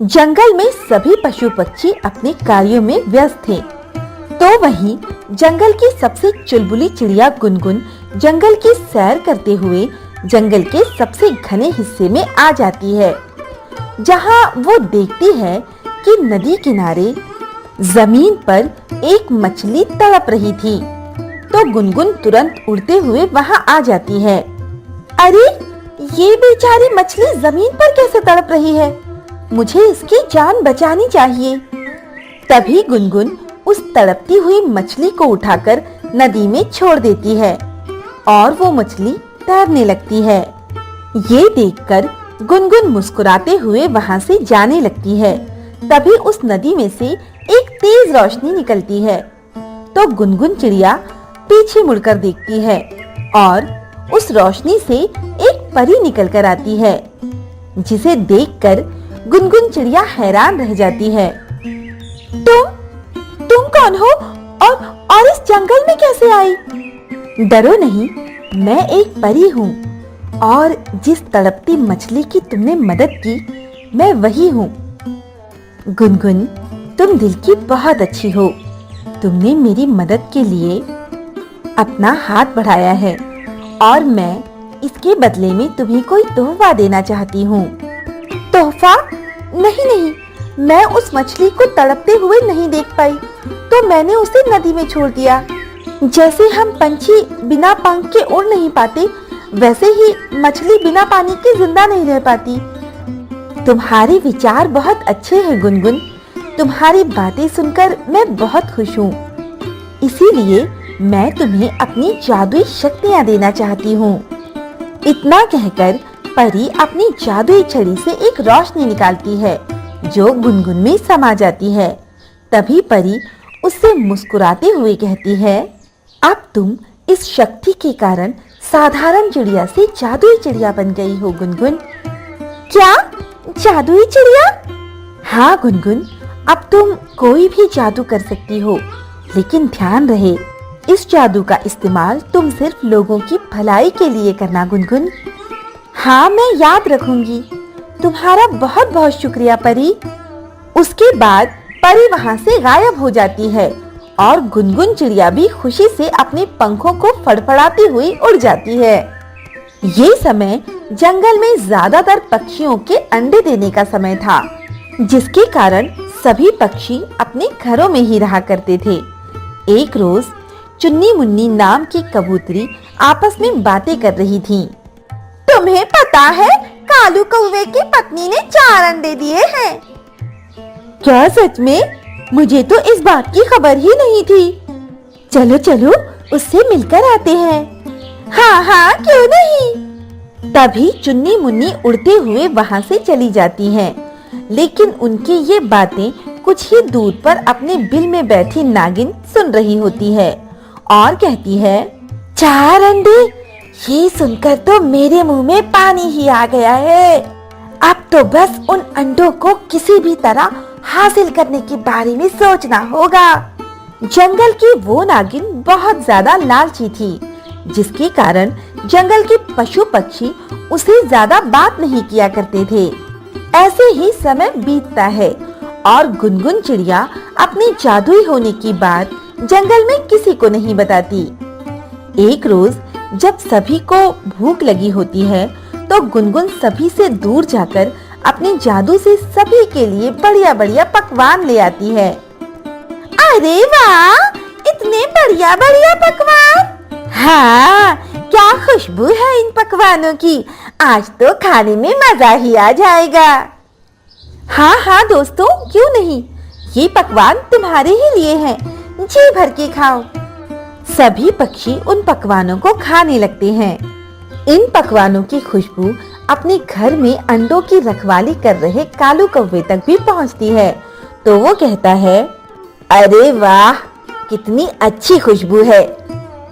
जंगल में सभी पशु पक्षी अपने कार्यों में व्यस्त थे। तो वहीं जंगल की सबसे चुलबुली चिड़िया गुनगुन जंगल की सैर करते हुए जंगल के सबसे घने हिस्से में आ जाती है, जहां वो देखती है कि नदी किनारे जमीन पर एक मछली तड़प रही थी। तो गुनगुन तुरंत उड़ते हुए वहां आ जाती है। अरे, ये बेचारी मछली जमीन पर कैसे तड़प रही है? मुझे इसकी जान बचानी चाहिए। तभी गुनगुन उस तड़पती हुई मछली को उठाकर नदी में छोड़ देती है और वो मछली तैरने लगती है। ये देखकर गुनगुन मुस्कुराते हुए वहां से जाने लगती है। तभी उस नदी में से एक तेज रोशनी निकलती है। तो गुनगुन चिड़िया पीछे मुड़कर देखती है और उस रोशनी से एक परी निकल कर आती है, जिसे देखकर गुनगुन चिड़िया हैरान रह जाती है। तुम कौन हो और इस जंगल में कैसे आई? डरो नहीं, मैं एक परी हूँ और जिस तड़पती मछली की तुमने मदद की, मैं वही हूँ। गुनगुन, तुम दिल की बहुत अच्छी हो। तुमने मेरी मदद के लिए अपना हाथ बढ़ाया है और मैं इसके बदले में तुम्हें कोई तोहफा देना चाहती हूँ। तोहफा? नहीं, मैं उस मछली को तड़पते हुए नहीं देख पाई, तो मैंने उसे नदी में छोड़ दिया। जैसे हम पंछी बिना पंख के उड़ नहीं पाते, वैसे ही मछली बिना पानी के जिंदा नहीं रह पाती। तुम्हारे विचार बहुत अच्छे हैं गुनगुन। तुम्हारी बातें सुनकर मैं बहुत खुश हूँ। इसीलिए मैं तुम्हें अपनी जादुई शक्तियाँ देना चाहती हूँ। इतना कहकर परी अपनी जादुई छड़ी से एक रोशनी निकालती है, जो गुनगुन में समा जाती है। तभी परी उससे मुस्कुराते हुए कहती है, अब तुम इस शक्ति के कारण साधारण चिड़िया से जादुई चिड़िया बन गई हो गुनगुन। क्या? जादुई चिड़िया? हाँ गुनगुन, अब तुम कोई भी जादू कर सकती हो, लेकिन ध्यान रहे, इस जादू का इस्तेमाल तुम सिर्फ लोगों की भलाई के लिए करना गुनगुन। हाँ, मैं याद रखूंगी। तुम्हारा बहुत बहुत शुक्रिया परी। उसके बाद परी वहां से गायब हो जाती है और गुनगुन चिड़िया भी खुशी से अपने पंखों को फड़फड़ाती हुई उड़ जाती है। ये समय जंगल में ज्यादातर पक्षियों के अंडे देने का समय था, जिसके कारण सभी पक्षी अपने घरों में ही रहा करते थे। एक रोज चुन्नी मुन्नी नाम की कबूतरी आपस में बातें कर रही थी। तुम्हें पता है, कालू कौवे की पत्नी ने 4 अंडे दिए हैं। क्या सच में? मुझे तो इस बात की खबर ही नहीं थी। चलो चलो, उससे मिलकर आते हैं। हाँ, क्यों नहीं। तभी चुन्नी मुन्नी उड़ते हुए वहां से चली जाती हैं, लेकिन उनकी ये बातें कुछ ही दूर पर अपने बिल में बैठी नागिन सुन रही होती है और कहती है, 4 अंडे? ये सुनकर तो मेरे मुंह में पानी ही आ गया है। अब तो बस उन अंडों को किसी भी तरह हासिल करने के बारे में सोचना होगा। जंगल की वो नागिन बहुत ज्यादा लालची थी, जिसके कारण जंगल के पशु पक्षी उसे ज्यादा बात नहीं किया करते थे। ऐसे ही समय बीतता है और गुनगुन चिड़िया अपनी जादुई होने की बात जंगल में किसी को नहीं बताती। एक रोज जब सभी को भूख लगी होती है, तो गुनगुन सभी से दूर जाकर अपने जादू से सभी के लिए बढ़िया बढ़िया पकवान ले आती है। अरे वाह, इतने बढ़िया बढ़िया पकवान! हाँ, क्या खुशबू है इन पकवानों की। आज तो खाने में मजा ही आ जाएगा। हाँ दोस्तों, क्यों नहीं, ये पकवान तुम्हारे ही लिए हैं, जी भर के खाओ। सभी पक्षी उन पकवानों को खाने लगते हैं। इन पकवानों की खुशबू अपने घर में अंडों की रखवाली कर रहे कालू कौवे तक भी पहुंचती है। तो वो कहता है, अरे वाह, कितनी अच्छी खुशबू है।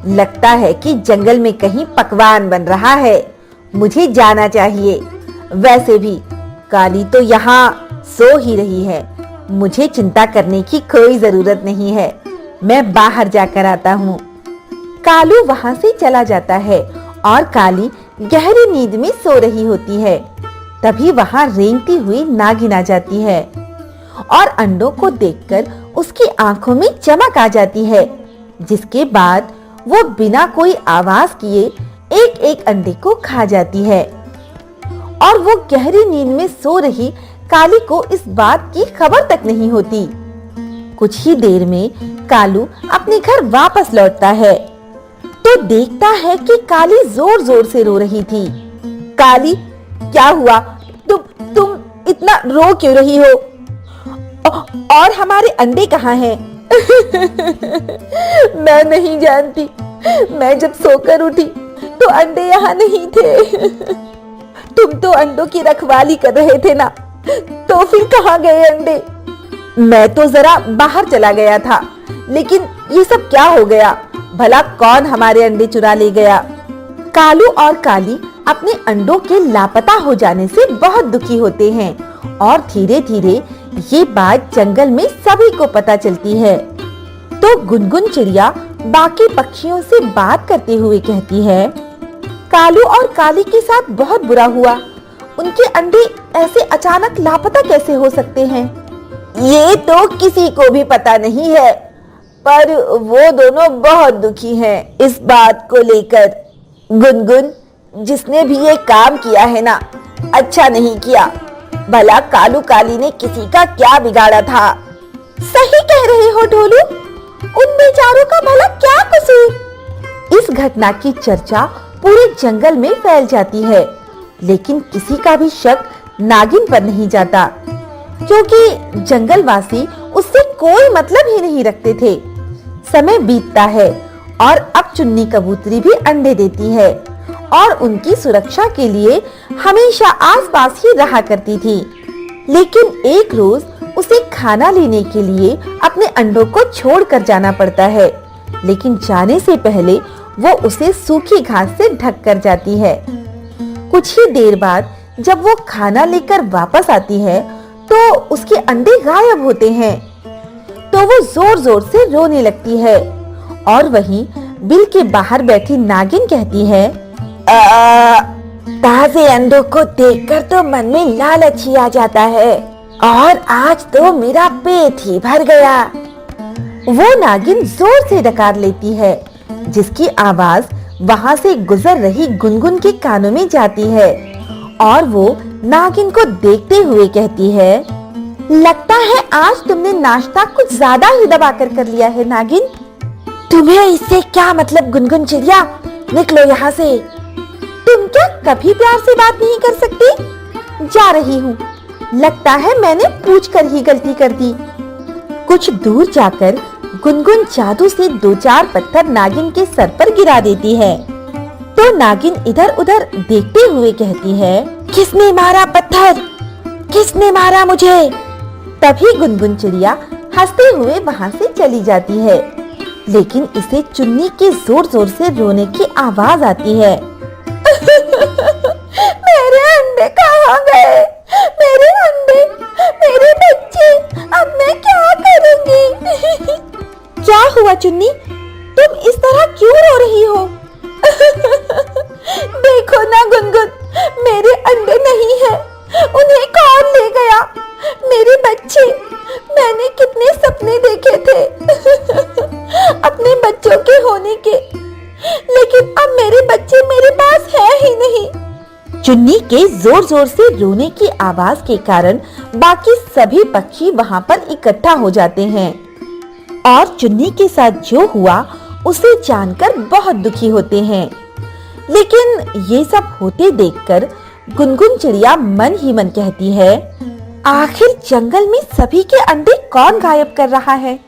लगता है कि जंगल में कहीं पकवान बन रहा है। मुझे जाना चाहिए। वैसे भी काली तो यहाँ सो ही रही है। मुझे चिंता करने की कोई जरूरत नहीं है। मैं बाहर जाकर आता हूँ। कालू वहां से चला जाता है और काली गहरी नींद में सो रही होती है। तभी वहां रेंगती हुई नागिन आ जाती है और अंडों को देखकर उसकी आंखों में चमक आ जाती है, जिसके बाद वो बिना कोई आवाज किए एक एक अंडे को खा जाती है। और वो गहरी नींद में सो रही काली को इस बात की खबर तक नहीं होती। कुछ ही देर में कालू अपने घर वापस लौटता है तो देखता है कि काली जोर जोर से रो रही थी। काली, क्या हुआ? तुम इतना रो क्यों रही हो? और हमारे अंडे कहाँ हैं? मैं नहीं जानती। मैं जब सोकर उठी तो अंडे यहाँ नहीं थे। तुम तो अंडों की रखवाली कर रहे थे ना, तो फिर कहाँ गए अंडे? मैं तो जरा बाहर चला गया था, लेकिन ये सब क्या हो गया? भला कौन हमारे अंडे चुरा ले गया? कालू और काली अपने अंडों के लापता हो जाने से बहुत दुखी होते हैं और धीरे धीरे ये बात जंगल में सभी को पता चलती है। तो गुनगुन चिड़िया बाकी पक्षियों से बात करते हुए कहती है, कालू और काली के साथ बहुत बुरा हुआ। उनके अंडे ऐसे अचानक लापता कैसे हो सकते हैं? ये तो किसी को भी पता नहीं है, पर वो दोनों बहुत दुखी हैं इस बात को लेकर। गुनगुन, जिसने भी ये काम किया है ना, अच्छा नहीं किया। भला कालू काली ने किसी का क्या बिगाड़ा था? सही कह रहे हो ढोलू, उन बेचारों का भला क्या कसूर? इस घटना की चर्चा पूरे जंगल में फैल जाती है, लेकिन किसी का भी शक नागिन पर नहीं जाता, क्योंकि जंगलवासी उससे कोई मतलब ही नहीं रखते थे। समय बीतता है और अब चुन्नी कबूतरी भी अंडे देती है और उनकी सुरक्षा के लिए हमेशा आसपास ही रहा करती थी। लेकिन एक रोज उसे खाना लेने के लिए अपने अंडों को छोड़कर जाना पड़ता है, लेकिन जाने से पहले वो उसे सूखी घास से ढक कर जाती है। कुछ ही देर बाद जब वो खाना लेकर वापस आती है तो उसके अंडे गायब होते हैं। तो वो जोर जोर से रोने लगती है और वहीं बिल के बाहर बैठी नागिन कहती है, ताजे अंडों को देखकर तो मन में लालच ही आ जाता है और आज तो मेरा पेट ही भर गया। वो नागिन जोर से डकार लेती है, जिसकी आवाज वहां से गुजर रही गुनगुन के कानों में जाती है और वो नागिन को देखते हुए कहती है, लगता है आज तुमने नाश्ता कुछ ज्यादा ही दबाकर कर लिया है नागिन। तुम्हें इससे क्या मतलब गुनगुन चिड़िया, निकलो यहाँ से। तुम क्या कभी प्यार से बात नहीं कर सकती? जा रही हूँ। लगता है मैंने पूछकर ही गलती कर दी। कुछ दूर जाकर गुनगुन जादू से 2-4 पत्थर नागिन के सर पर गिरा देती है। तो नागिन इधर उधर देखते हुए कहती है, किसने मारा पत्थर? किसने मारा मुझे? तभी गुनगुन चिड़िया हंसते हुए वहां से चली जाती है, लेकिन इसे चुन्नी के जोर जोर से रोने की आवाज आती है। मेरे अंडे कहाँ गए? मेरे अंडे, मेरे बच्चे, अब मैं क्या करूंगी? क्या हुआ चुन्नी, तुम इस तरह क्यों रो रही हो? देखो ना गुनगुन, मेरे अंडे नहीं है, उन्हें कौन ले गया? मेरे बच्चे, मैंने कितने सपने देखे थे अपने बच्चों के होने के, लेकिन अब मेरे बच्चे मेरे पास है ही नहीं। चुन्नी के जोर जोर से रोने की आवाज के कारण बाकी सभी पक्षी वहां पर इकट्ठा हो जाते हैं और चुन्नी के साथ जो हुआ उसे जानकर बहुत दुखी होते हैं। लेकिन ये सब होते देखकर गुनगुन चिड़िया मन ही मन कहती है, आखिर जंगल में सभी के अंडे कौन गायब कर रहा है?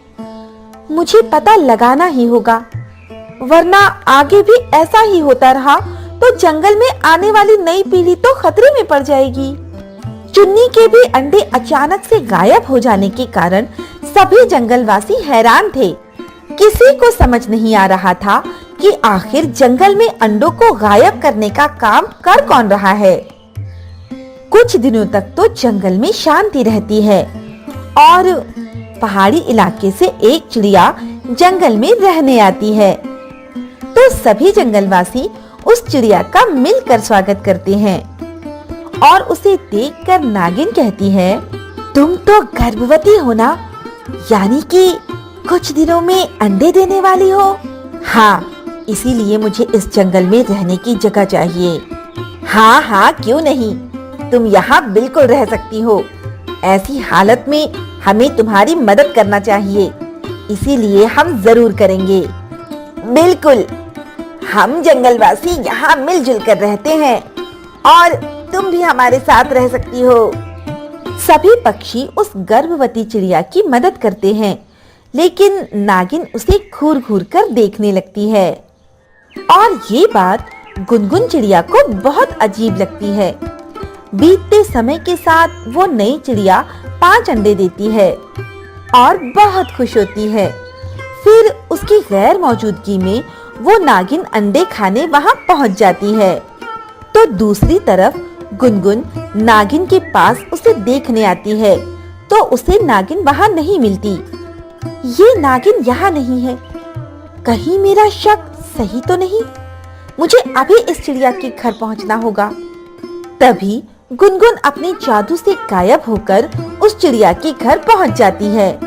मुझे पता लगाना ही होगा, वरना आगे भी ऐसा ही होता रहा तो जंगल में आने वाली नई पीढ़ी तो खतरे में पड़ जाएगी। चुन्नी के भी अंडे अचानक से गायब हो जाने के कारण सभी जंगलवासी हैरान थे। किसी को समझ नहीं आ रहा था कि आखिर जंगल में अंडों को गायब करने का काम कर कौन रहा है। कुछ दिनों तक तो जंगल में शांति रहती है और पहाड़ी इलाके से एक चिड़िया जंगल में रहने आती है, तो सभी जंगलवासी उस चिड़िया का मिलकर स्वागत करते हैं और उसे देखकर नागिन कहती है, तुम तो गर्भवती हो ना, यानी कि कुछ दिनों में अंडे देने वाली हो। हाँ, इसीलिए मुझे इस जंगल में रहने की जगह चाहिए। हाँ हाँ, क्यों नहीं, तुम यहाँ बिल्कुल रह सकती हो। ऐसी हालत में हमें तुम्हारी मदद करना चाहिए, इसीलिए हम जरूर करेंगे। बिल्कुल, हम जंगलवासी यहाँ मिलजुल कर रहते हैं और तुम भी हमारे साथ रह सकती हो। सभी पक्षी उस गर्भवती चिड़िया की मदद करते हैं, लेकिन नागिन उसे घूर घूर कर देखने लगती है। और ये बात गुनगुन चिड़िया को बहुत अजीब लगती है। बीतते समय के साथ वो नई चिड़िया 5 अंडे देती है और बहुत खुश होती है। फिर उसकी गैर मौजूदगी में वो नागिन अंडे खाने वहां पहुंच जाती है। तो दूसरी तरफ गुनगुन नागिन के पास उसे देखने आती है, तो उसे नागिन वहां नहीं मिलती। ये नागिन यहाँ नहीं है, कहीं मेरा शक सही तो नहीं? मुझे अभी इस चिड़िया के घर पहुंचना होगा। तभी गुनगुन अपने जादू से गायब होकर उस चिड़िया के घर पहुंच जाती है,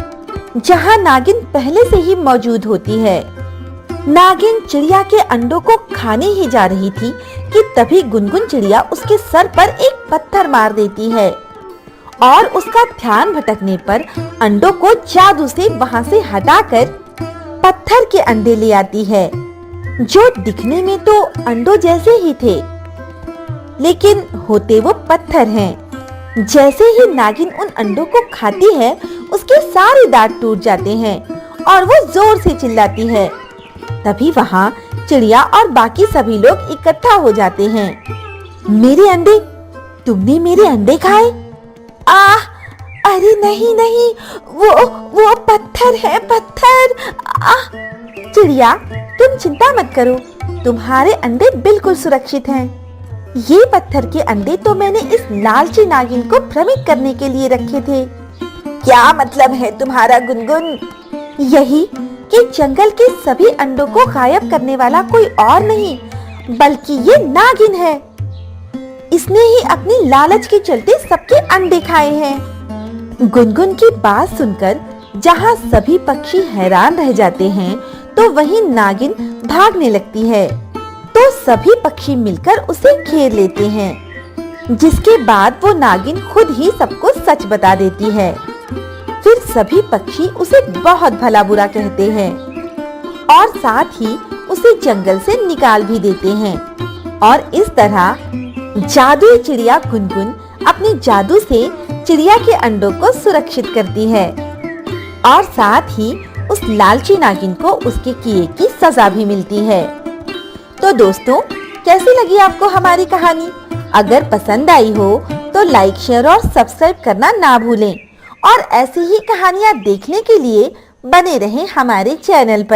जहां नागिन पहले से ही मौजूद होती है। नागिन चिड़िया के अंडों को खाने ही जा रही थी कि तभी गुनगुन चिड़िया उसके सर पर एक पत्थर मार देती है और उसका ध्यान भटकने पर अंडों को जादू से वहां से हटाकर पत्थर के अंडे ले आती है, जो दिखने में तो अंडों जैसे ही थे, लेकिन होते वो पत्थर हैं। जैसे ही नागिन उन अंडों को खाती है, उसके सारे दांत टूट जाते हैं और वो जोर से चिल्लाती है। तभी वहाँ चिड़िया और बाकी सभी लोग इकट्ठा हो जाते हैं। मेरे अंडे, तुमने मेरे अंडे खाए? आह, अरे नहीं नहीं, वो पत्थर है, पत्थर। आह, चिड़िया, तुम चिंता मत करो, तुम्हारे अंडे बिल्कुल सुरक्षित हैं। ये पत्थर के अंडे तो मैंने इस लालची नागिन को भ्रमित करने के लिए रखे थे। क्या मतलब है तुम्हारा गुनगुन? यही कि जंगल के सभी अंडों को गायब करने वाला कोई और नहीं, बल्कि ये नागिन है। इसने ही अपनी लालच के चलते सबके अंडे खाए हैं। गुनगुन की बात सुनकर जहाँ सभी पक्षी हैरान रह जाते हैं, तो वहीं नागिन भागने लगती है। तो सभी पक्षी मिलकर उसे घेर लेते हैं, जिसके बाद वो नागिन खुद ही सबको सच बता देती है। फिर सभी पक्षी उसे बहुत भला बुरा कहते हैं और साथ ही उसे जंगल से निकाल भी देते हैं। और इस तरह जादुई चिड़िया गुनगुन अपने जादू से चिड़िया के अंडों को सुरक्षित करती है और साथ ही उस लालची नागिन को उसके किए की सजा भी मिलती है। तो दोस्तों, कैसी लगी आपको हमारी कहानी? अगर पसंद आई हो तो लाइक, शेयर और सब्सक्राइब करना ना भूलें और ऐसी ही कहानियाँ देखने के लिए बने रहें हमारे चैनल पर।